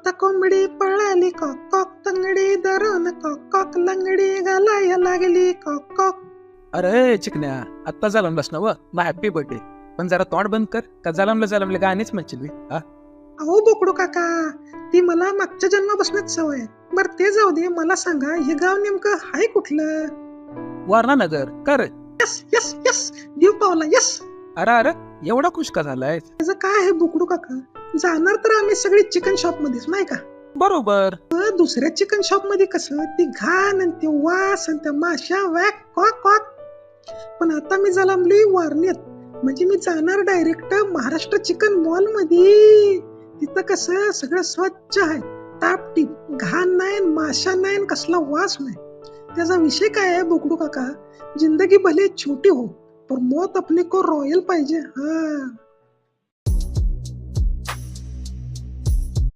आता कोंबडी पळाली कॉक कॉक, तंगडी धरून कॉक कॉक, लंगडी घालाय लागली कॉक कॉक. अरे चिकन्या, आत्ता झालं बस ना व मग हॅपी बर्थडे. पण जरा तोंड बंद कर, का झालं गाणीच म्हणशील मी. अहो बोकडू काका, ती मला मागच्या जन्मापासूनच सवय आहे. बर ते जाऊ दे, मला सांगा हे गाव नेमकं हाय कुठलं? वारणा नगर कर. यस यस यस, देव पावला यस. अरे एवढा खुश का झालाय? त्याचं काय आहे बोकडू काका, जाणार तर आम्ही सगळी चिकन शॉप मध्येच नाही का. बरोबर. दुसऱ्या चिकन शॉप मध्ये कसं ती घाण आणि ते वास आणि त्या माशा वॅक कॉक कॉक. पण आता मी झालामली वारण्यात, म्हणजे मी जाणार डायरेक्ट महाराष्ट्र चिकन मॉल मध्ये. तिथं कसं सगळं स्वच्छ आहे, टापटीप, घाण नाही, माशा नाही, कसला वास नाही. त्याचा विषय काय आहे बोकडू काका, जिंदगी भले छोटी हो पर मौत अपने को रॉयल पाहिजे. हा